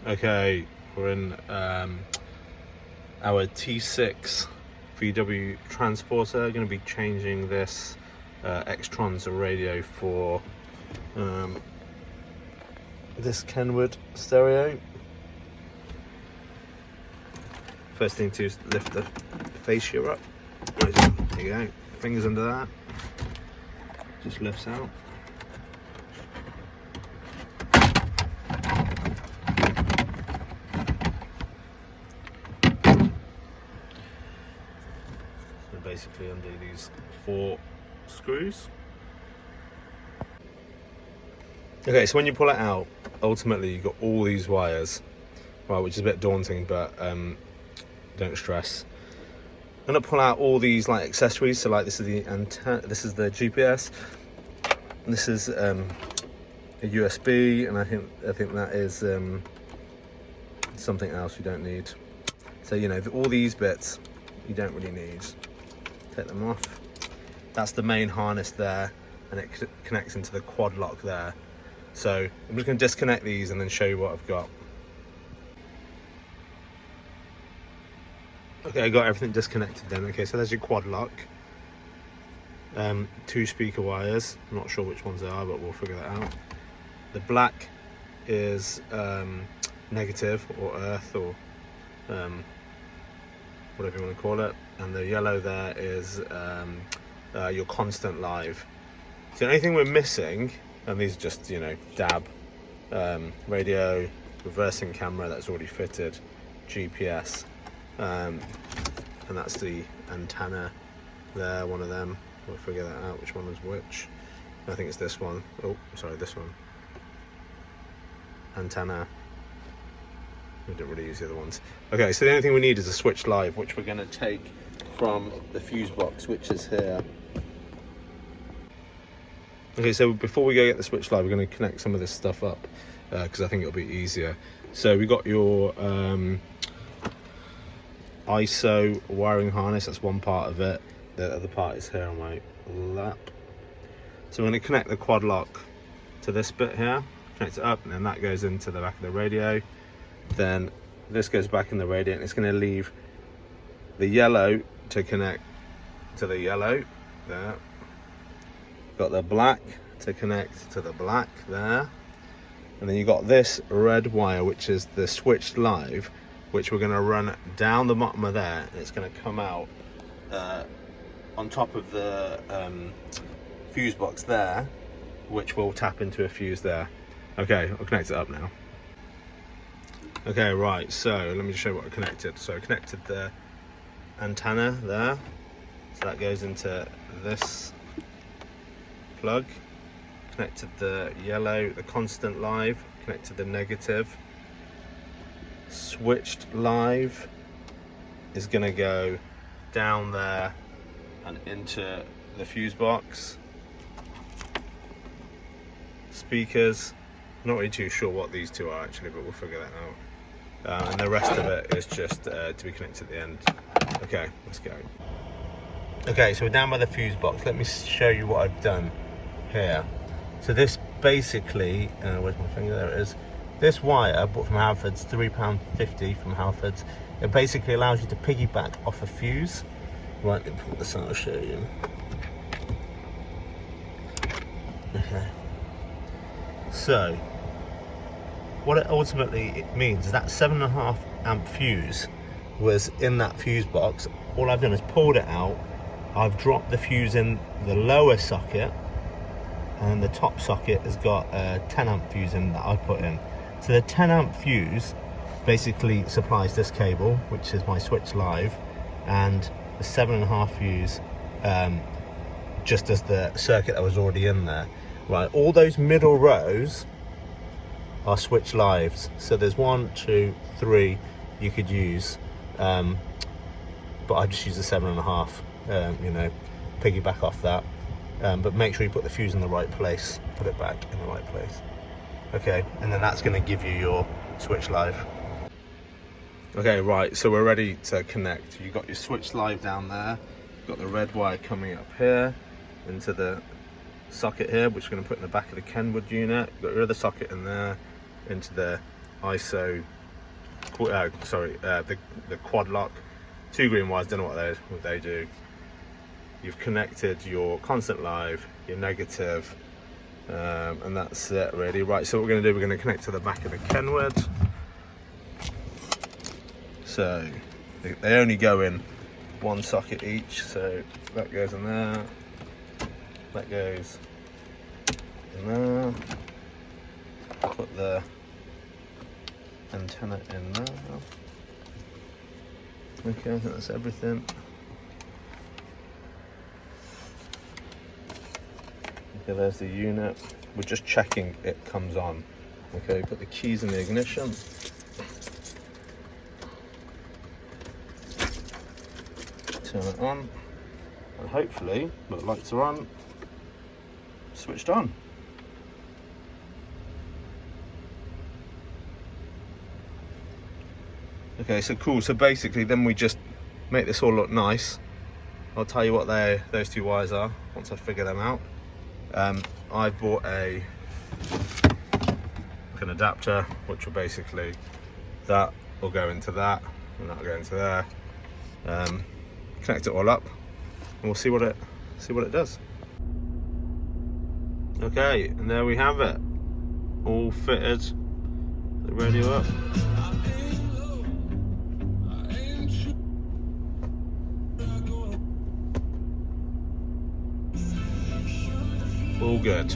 Okay, we're in our T6 VW transporter. Going to be changing this Extron's radio for this Kenwood stereo. First thing to do is lift the fascia up. There you go. Fingers under that. Just lifts out. And basically undo these 4 screws. Okay, so when you pull it out, ultimately you've got all these wires, well, which is a bit daunting, but don't stress. I'm gonna pull out all these like accessories. So like this is the antenna, this is the GPS, this is a USB, and I think that is something else you don't need. So you know, all these bits you don't really need. Take them off. That's the main harness there, and it connects into the quad lock there. So I'm just going to disconnect these and then show you what I've got. Okay, I got everything disconnected then. Okay, so there's your quad lock. 2 speaker wires. I'm not sure which ones they are, but we'll figure that out. The black is negative or earth or whatever you want to call it, and the yellow there is your constant live. So the only thing we're missing, and these are just, you know, DAB, radio, reversing camera that's already fitted, GPS, and that's the antenna there, one of them. We'll figure that out, which one was which. I think it's this one. Oh, sorry, this one. Antenna. We didn't really use the other ones. Okay, so the only thing we need is a switch live, which we're going to take from the fuse box, which is here. Okay, so before we go get the switch live, we're going to connect some of this stuff up because I think it'll be easier. So we got your ISO wiring harness. That's one part of it. The other part is here on my lap. So we're going to connect the quad lock to this bit here, connect it up, and then that goes into the back of the radio. Then this goes back in the radio, and it's going to leave the yellow to connect to the yellow there. Got the black to connect to the black there, and then you got this red wire, which is the switched live, which we're going to run down the bottom of there, and it's going to come out on top of the fuse box there, which will tap into a fuse there. Okay, I'll connect it up now. Okay, right, so let me just show you what I connected. So I connected the antenna there, so that goes into this plug. Connected the yellow, the constant live, connected the negative. Switched live is going to go down there and into the fuse box. Speakers, I'm not really too sure what these two are actually, but we'll figure that out. And the rest of it is just to be connected at the end. Okay, let's go. Okay, so we're down by the fuse box. Let me show you what I've done here. So this basically, where's my finger? There it is. This wire I bought from Halfords, £3.50 from Halfords. It basically allows you to piggyback off a fuse. Right, let me pull this out, I'll show you. Okay. So, what it ultimately means is that 7.5 amp fuse was in that fuse box. All I've done is pulled it out. I've dropped the fuse in the lower socket, and the top socket has got a 10 amp fuse in that I put in. So the 10 amp fuse basically supplies this cable, which is my switch live, and the 7.5 fuse just does the circuit that was already in there. Right, all those middle rows are switch lives. So there's 1, 2, 3 you could use, but I just use the 7.5, you know, piggyback off that. But make sure you put the fuse in the right place, put it back in the right place. Okay, and then that's going to give you your switch live. Okay, right, so we're ready to connect. You've got your switch live down there, you've got the red wire coming up here into the socket here, which we're going to put in the back of the Kenwood unit. You've got your other socket in there, into the ISO, the quad lock, 2 green wires, don't know what they do. You've connected your constant live, your negative, and that's it really. Right, so what we're going to do, we're going to connect to the back of the Kenwood. So they only go in one socket each, so that goes in there, that goes in there. Put the antenna in there. Okay, I think that's everything. Okay, there's the unit. We're just checking it comes on. Okay, put the keys in the ignition. Turn it on, and hopefully the lights are on, switched on. Okay, so cool. So basically then we just make this all look nice. I'll tell you what those 2 wires are once I figure them out. I bought an adapter, which will basically, that will go into that, and that'll go into there. Connect it all up, and we'll see what it does. Okay, and there we have it, all fitted. The radio up. All good.